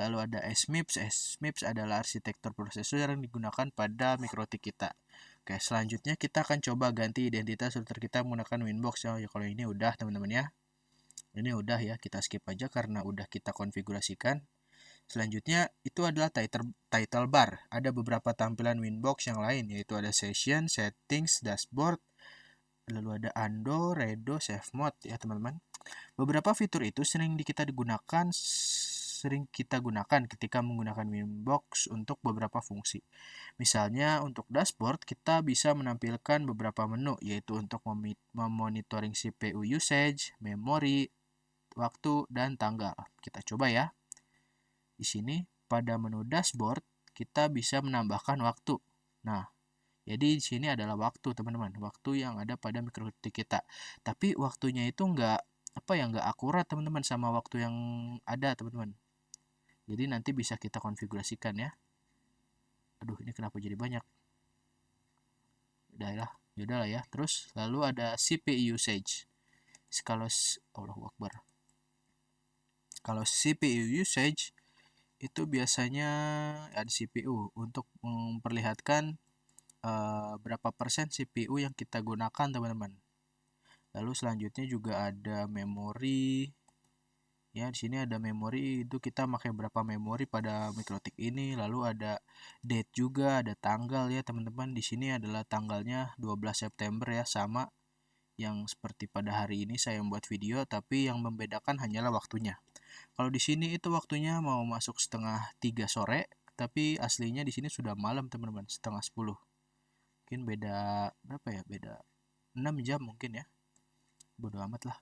[SPEAKER 1] Lalu ada SMIPS. SMIPS adalah arsitektur prosesor yang digunakan pada MikroTik kita. Oke, selanjutnya kita akan coba ganti identitas router kita menggunakan Winbox ya. Kalau ini udah, teman-teman ya. Ini udah ya, kita skip aja karena udah kita konfigurasikan. Selanjutnya itu adalah title bar. Ada beberapa tampilan Winbox yang lain, yaitu ada session, settings, dashboard, lalu ada Ando, Redo, Save Mode ya teman-teman. Beberapa fitur itu sering kita gunakan ketika menggunakan Winbox untuk beberapa fungsi. Misalnya untuk dashboard kita bisa menampilkan beberapa menu, yaitu untuk memonitoring CPU usage, memori, waktu, dan tanggal. Kita coba ya. Di sini pada menu dashboard kita bisa menambahkan waktu. Nah, jadi di sini adalah waktu teman-teman, waktu yang ada pada mikrotik kita. Tapi waktunya itu nggak akurat teman-teman sama waktu yang ada teman-teman. Jadi nanti bisa kita konfigurasikan ya. Aduh, ini kenapa jadi banyak? Udah lah ya. Terus lalu ada CPU usage. Kalau Allahu Akbar. Kalau CPU usage itu biasanya ada CPU untuk memperlihatkan berapa persen CPU yang kita gunakan teman-teman. Lalu selanjutnya juga ada memori. Ya, di sini ada memori, itu kita pakai berapa memori pada mikrotik ini. Lalu ada date juga, ada tanggal ya teman-teman. Di sini adalah tanggalnya 12 September ya, sama yang seperti pada hari ini saya membuat video, tapi yang membedakan hanyalah waktunya. Kalau di sini itu waktunya mau masuk setengah 3 sore, tapi aslinya di sini sudah malam teman-teman, setengah 10. Mungkin beda berapa ya? Beda 6 jam mungkin ya. Bodoh amat lah.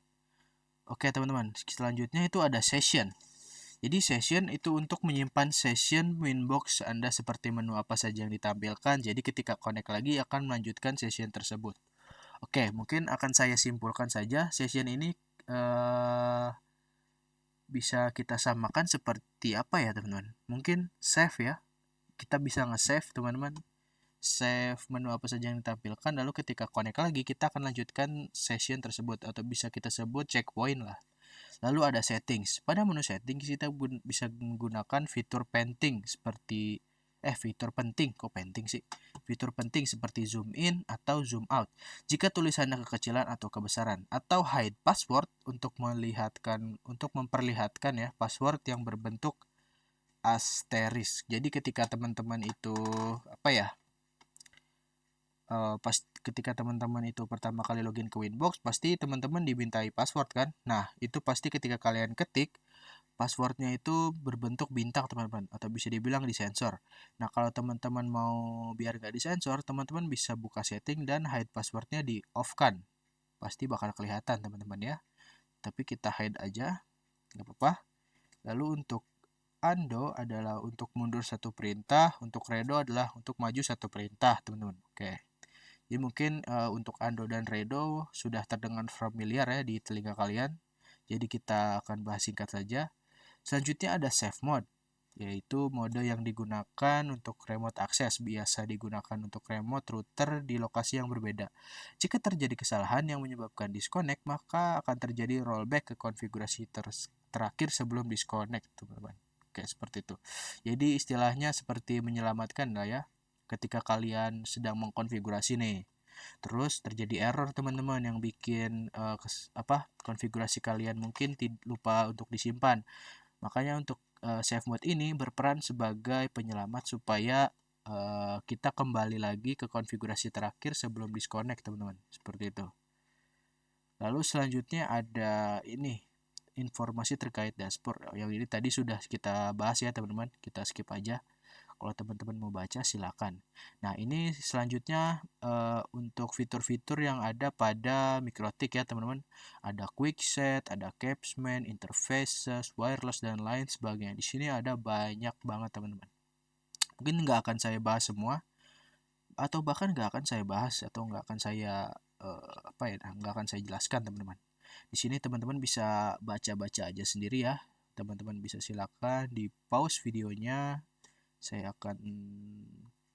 [SPEAKER 1] Oke teman-teman, selanjutnya itu ada session. Jadi session itu untuk menyimpan session Winbox Anda seperti menu apa saja yang ditampilkan. Jadi ketika connect lagi akan melanjutkan session tersebut. Oke, mungkin akan saya simpulkan saja. Session ini bisa kita samakan seperti apa ya teman-teman? Mungkin save ya. Kita bisa nge-save teman-teman. Save menu apa saja yang ditampilkan. Lalu ketika connect lagi kita akan lanjutkan session tersebut. Atau bisa kita sebut checkpoint lah. Lalu ada settings. Pada menu settings kita bisa menggunakan fitur penting seperti fitur penting, kok penting sih? Fitur penting seperti zoom in atau zoom out. Jika tulisannya kekecilan atau kebesaran, atau hide password untuk memperlihatkan ya password yang berbentuk asterisk. Jadi ketika teman-teman itu ketika teman-teman itu pertama kali login ke Winbox, pasti teman-teman dimintai password kan? Nah, itu pasti ketika kalian ketik, passwordnya itu berbentuk bintang teman-teman, atau bisa dibilang disensor. Nah, kalau teman-teman mau biar nggak disensor, teman-teman bisa buka setting dan hide passwordnya di off kan. Pasti bakal kelihatan teman-teman ya. Tapi kita hide aja, nggak apa-apa. Lalu untuk undo adalah untuk mundur satu perintah, untuk redo adalah untuk maju satu perintah teman-teman. Oke. Jadi mungkin untuk Ando dan Redo sudah terdengar familiar ya di telinga kalian. Jadi kita akan bahas singkat saja. Selanjutnya ada Save Mode, yaitu mode yang digunakan untuk remote access. Biasa digunakan untuk remote router di lokasi yang berbeda. Jika terjadi kesalahan yang menyebabkan disconnect, maka akan terjadi rollback ke konfigurasi terakhir sebelum disconnect, teman-teman. Oke, seperti itu. Jadi istilahnya seperti menyelamatkan lah ya, ketika kalian sedang mengkonfigurasi nih. Terus terjadi error teman-teman yang bikin konfigurasi kalian mungkin lupa untuk disimpan. Makanya untuk save mode ini berperan sebagai penyelamat supaya kita kembali lagi ke konfigurasi terakhir sebelum disconnect teman-teman. Seperti itu. Lalu selanjutnya ada ini informasi terkait dashboard. Yang ini tadi sudah kita bahas ya teman-teman. Kita skip aja. Kalau teman-teman mau baca silakan. Nah, ini selanjutnya untuk fitur-fitur yang ada pada mikrotik ya teman-teman. Ada quickset, ada capsman, interfaces, wireless dan lain sebagainya. Di sini ada banyak banget teman-teman. Mungkin nggak akan saya bahas semua, atau bahkan nggak akan saya bahas atau nggak akan saya nggak akan saya jelaskan teman-teman. Di sini teman-teman bisa baca-baca aja sendiri ya. Teman-teman bisa silakan di pause videonya. Saya akan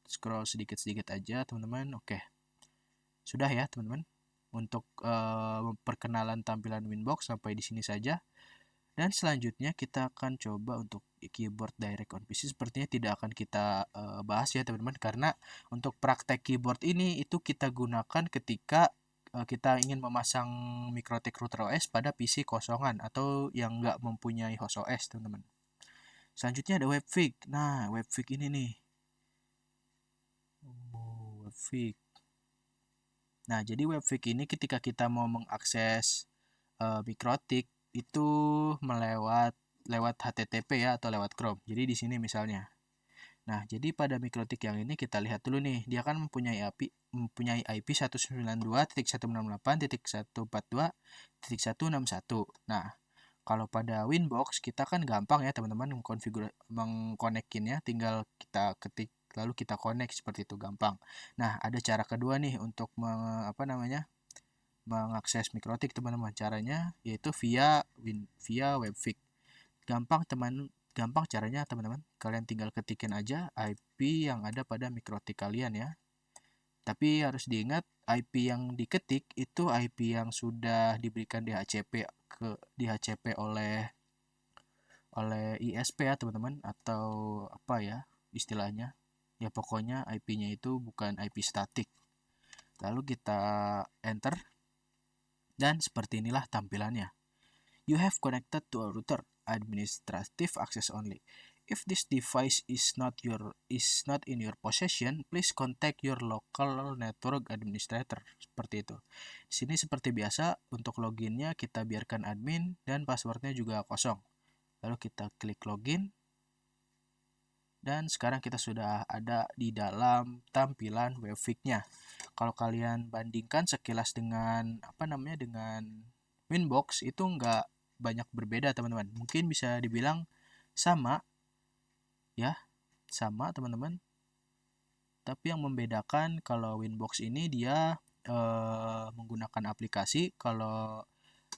[SPEAKER 1] scroll sedikit-sedikit aja teman-teman. Oke, sudah ya teman-teman. Untuk perkenalan tampilan Winbox sampai di sini saja. Dan selanjutnya kita akan coba untuk keyboard direct on PC. Sepertinya tidak akan kita bahas ya teman-teman, karena untuk praktek keyboard ini itu kita gunakan ketika kita ingin memasang Mikrotik router OS pada PC kosongan atau yang nggak mempunyai host OS, teman-teman. Selanjutnya ada Webfig. Nah, Webfig ini nih. Webfig. Nah, jadi Webfig ini ketika kita mau mengakses Mikrotik itu lewat HTTP ya atau lewat Chrome. Jadi di sini misalnya. Nah, jadi pada Mikrotik yang ini kita lihat dulu nih, dia kan mempunyai IP 192.168.142.161. Nah, kalau pada Winbox kita kan gampang ya teman-teman mengkonekinnya, tinggal kita ketik lalu kita connect seperti itu, gampang. Nah, ada cara kedua nih untuk mengakses Mikrotik teman-teman. Caranya yaitu via Webfig. Gampang caranya teman-teman. Kalian tinggal ketikin aja IP yang ada pada Mikrotik kalian ya. Tapi harus diingat IP yang diketik itu IP yang sudah diberikan DHCP oleh ISP ya teman-teman, atau apa ya istilahnya. Ya pokoknya IP-nya itu bukan IP statik. Lalu kita enter dan seperti inilah tampilannya. You have connected to a router, administrative access only. If this device is not in your possession, please contact your local network administrator. Seperti itu. Di sini seperti biasa untuk loginnya kita biarkan admin dan passwordnya juga kosong. Lalu kita klik login. Dan sekarang kita sudah ada di dalam tampilan Webfig-nya. Kalau kalian bandingkan sekilas dengan dengan Winbox itu nggak banyak berbeda teman-teman. Mungkin bisa dibilang sama ya, sama teman-teman. Tapi yang membedakan kalau Winbox ini dia menggunakan aplikasi, kalau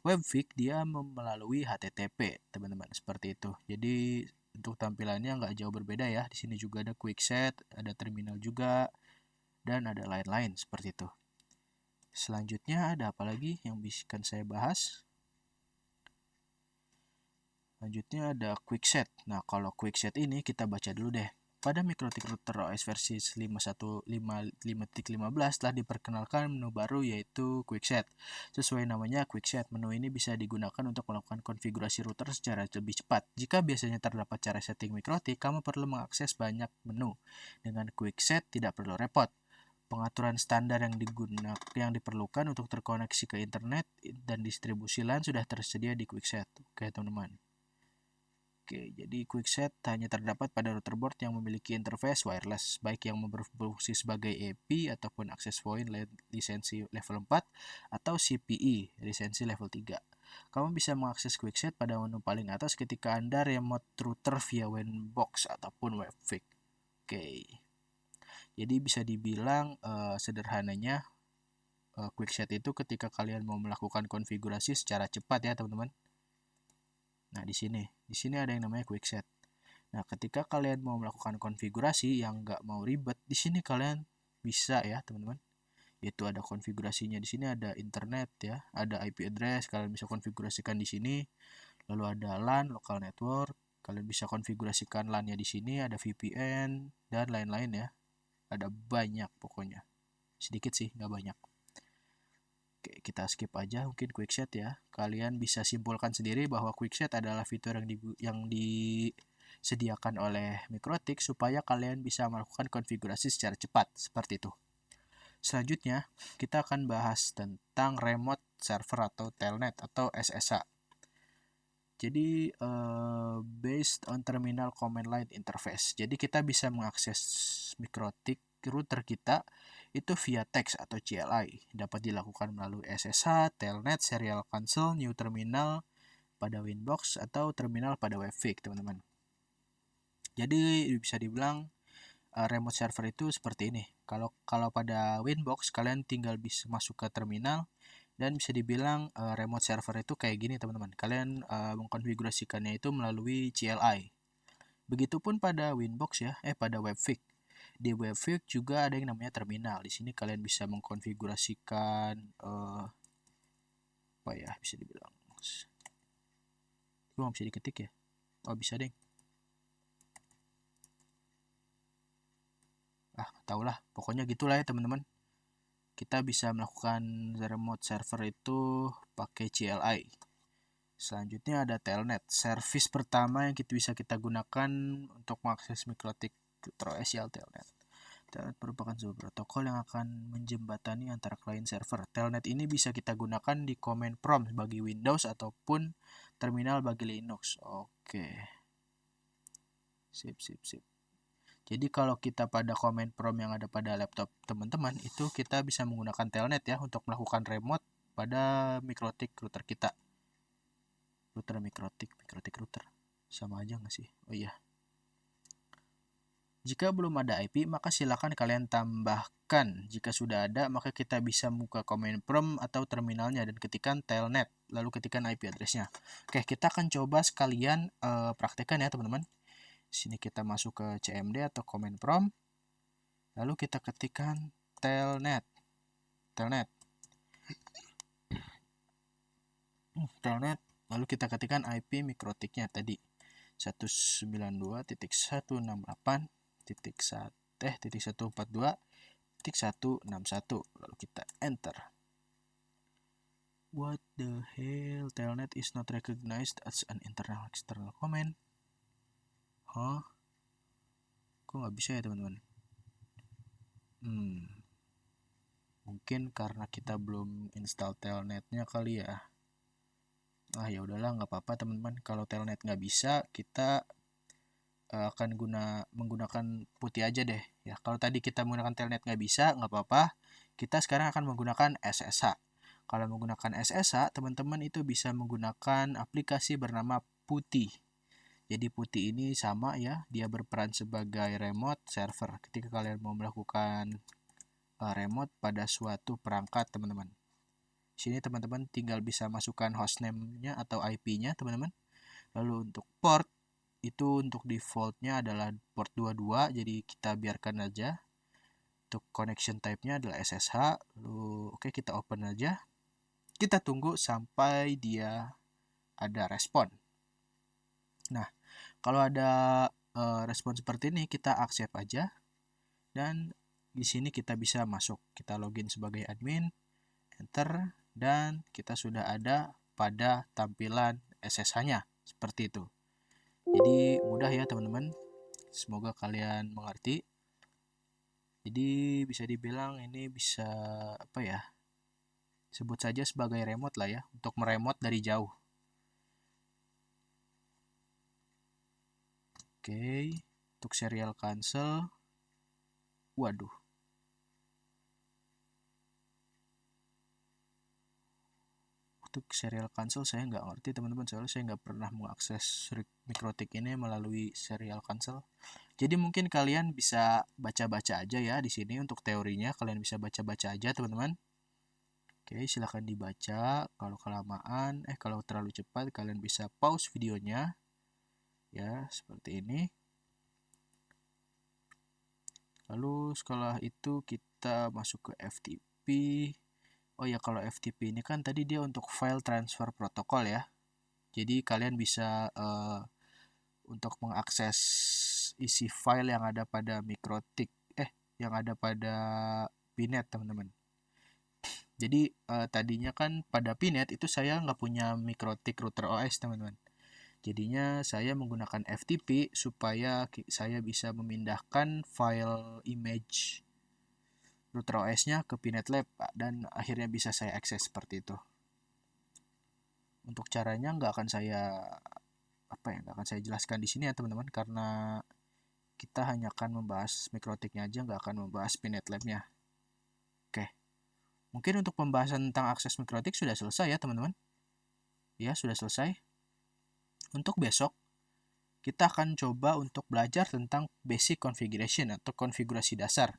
[SPEAKER 1] Webfig dia melalui HTTP teman-teman, seperti itu. Jadi untuk tampilannya nggak jauh berbeda ya. Di sini juga ada quickset, ada terminal juga, dan ada lain-lain seperti itu. Selanjutnya ada apa lagi yang bisa saya bahas? Selanjutnya ada quickset. Nah, kalau quickset ini kita baca dulu deh. Pada Mikrotik Router OS versi 5.15 telah diperkenalkan menu baru yaitu quickset. Sesuai namanya quickset, menu ini bisa digunakan untuk melakukan konfigurasi router secara lebih cepat. Jika biasanya terdapat cara setting Mikrotik, kamu perlu mengakses banyak menu. Dengan quickset tidak perlu repot. Pengaturan standar yang diperlukan untuk terkoneksi ke internet dan distribusi LAN sudah tersedia di quickset. Oke, teman-teman. Oke, jadi quickset hanya terdapat pada router board yang memiliki interface wireless, baik yang berfungsi sebagai EP ataupun access point lisensi level 4 atau CPE lisensi level 3. Kamu bisa mengakses quickset pada menu paling atas ketika Anda remote router via Winbox ataupun Webfig. Oke. Jadi bisa dibilang sederhananya quickset itu ketika kalian mau melakukan konfigurasi secara cepat ya, teman-teman. Nah, di sini ada yang namanya quickset. Nah, ketika kalian mau melakukan konfigurasi yang nggak mau ribet, di sini kalian bisa ya, teman-teman. Yaitu ada konfigurasinya. Di sini ada internet ya, ada IP address, kalian bisa konfigurasikan di sini. Lalu ada LAN, local network, kalian bisa konfigurasikan LAN-nya di sini, ada VPN dan lain-lain ya. Ada banyak pokoknya. Sedikit sih, nggak banyak. Oke, kita skip aja mungkin quickset ya. Kalian bisa simpulkan sendiri bahwa quickset adalah fitur yang disediakan oleh Mikrotik supaya kalian bisa melakukan konfigurasi secara cepat, seperti itu. Selanjutnya, kita akan bahas tentang remote server atau telnet atau SSH. Jadi based on terminal command line interface. Jadi kita bisa mengakses Mikrotik router kita itu via teks atau CLI. Dapat dilakukan melalui SSH, telnet, serial console, new terminal pada Winbox atau terminal pada Webfig, teman-teman. Jadi bisa dibilang remote server itu seperti ini. Kalau pada Winbox kalian tinggal bisa masuk ke terminal dan bisa dibilang remote server itu kayak gini, teman-teman. Kalian mengkonfigurasikannya itu melalui CLI. Begitupun pada Winbox ya, pada Webfig. Di Webfig juga ada yang namanya terminal. Di sini kalian bisa mengkonfigurasikan apa ya, bisa dibilang. Itu bisa diketik ya? Oh, bisa deh. Tahulah, pokoknya gitulah ya teman-teman. kita bisa melakukan remote server itu pakai CLI. Selanjutnya ada Telnet, service pertama yang bisa kita gunakan untuk mengakses MikroTik RouterOS ya Telnet. Telnet merupakan sebuah protokol yang akan menjembatani antara klien server. Telnet ini bisa kita gunakan di command prompt bagi Windows ataupun terminal bagi Linux. Oke. Sip. Jadi kalau kita pada command prompt yang ada pada laptop teman-teman, itu kita bisa menggunakan Telnet ya untuk melakukan remote pada MikroTik router kita. Router MikroTik router. Sama aja nggak sih? Oh iya. Jika belum ada IP, maka silakan kalian tambahkan. Jika sudah ada, maka kita bisa buka command prompt atau terminalnya dan ketikkan telnet, lalu ketikkan IP address-nya. Oke, kita akan coba sekalian praktekkan ya teman-teman. Sini kita masuk ke CMD atau command prompt, lalu kita ketikkan telnet, lalu kita ketikkan IP MikroTik-nya tadi 192.168.1.142.161, lalu kita enter. What the hell, telnet is not recognized as an internal external command. Hah? Kok nggak bisa ya teman-teman? Mungkin karena kita belum install telnetnya kali ya. Ya udahlah, nggak apa-apa teman-teman. Kalau telnet nggak bisa, kita akan menggunakan putih aja deh ya. Kalau tadi kita menggunakan telnet nggak bisa, nggak apa-apa, kita sekarang akan menggunakan SSH. Kalau menggunakan SSH, teman-teman itu bisa menggunakan aplikasi bernama Putih. Jadi Putih ini sama ya, dia berperan sebagai remote server ketika kalian mau melakukan remote pada suatu perangkat teman-teman. Sini teman-teman tinggal bisa masukkan hostname-nya atau IP-nya teman-teman. Lalu untuk port itu untuk defaultnya adalah port 22, jadi kita biarkan aja. Untuk connection type-nya adalah SSH. Lalu oke, kita open aja. Kita tunggu sampai dia ada respon. Nah, kalau ada respon seperti ini, kita accept aja. Dan di sini kita bisa masuk. Kita login sebagai admin, enter, dan kita sudah ada pada tampilan SSH-nya seperti itu. Jadi mudah ya teman-teman. Semoga kalian mengerti. Jadi bisa dibilang ini bisa apa ya? Sebut saja sebagai remote lah ya, untuk meremote dari jauh. Oke, untuk serial cancel. Waduh. Untuk serial cancel saya nggak ngerti teman-teman, soalnya saya nggak pernah mengakses MikroTik ini melalui serial cancel. Jadi mungkin kalian bisa baca-baca aja ya di sini untuk teorinya, kalian bisa baca-baca aja teman-teman. Oke, silahkan dibaca. Kalau kelamaan, kalau terlalu cepat, kalian bisa pause videonya. Ya, seperti ini. Lalu setelah itu kita masuk ke FTP. Oh ya, kalau FTP ini kan tadi dia untuk file transfer protokol ya. Jadi kalian bisa untuk mengakses isi file yang ada pada MikroTik, yang ada pada Pinet teman-teman. Jadi tadinya kan pada Pinet itu saya nggak punya MikroTik router OS teman-teman. Jadinya saya menggunakan FTP supaya saya bisa memindahkan file image router OS-nya ke Pinet Lab dan akhirnya bisa saya akses seperti itu. Untuk caranya nggak akan saya jelaskan di sini ya teman-teman, karena kita hanya akan membahas MikroTik-nya aja, nggak akan membahas Pinet Lab-nya. Oke, mungkin untuk pembahasan tentang akses MikroTik sudah selesai ya teman-teman. Ya, sudah selesai. Untuk besok kita akan coba untuk belajar tentang basic configuration atau konfigurasi dasar.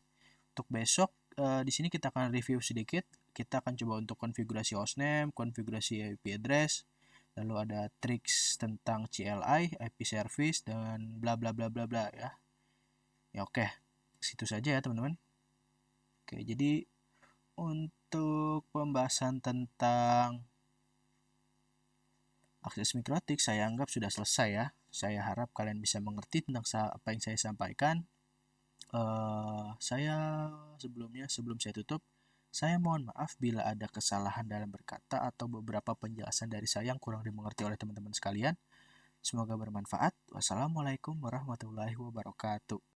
[SPEAKER 1] Untuk besok di sini kita akan review sedikit. Kita akan coba untuk konfigurasi hostname, konfigurasi IP address, lalu ada tricks tentang CLI, IP service, dan bla bla bla bla bla ya. Ya oke, situ saja ya teman-teman. Oke, jadi untuk pembahasan tentang akses MikroTik saya anggap sudah selesai ya. Saya harap kalian bisa mengerti tentang apa yang saya sampaikan. Saya sebelum saya tutup, Saya mohon maaf bila ada kesalahan dalam berkata atau beberapa penjelasan dari saya yang kurang dimengerti oleh teman-teman sekalian. Semoga bermanfaat. Wassalamualaikum warahmatullahi wabarakatuh.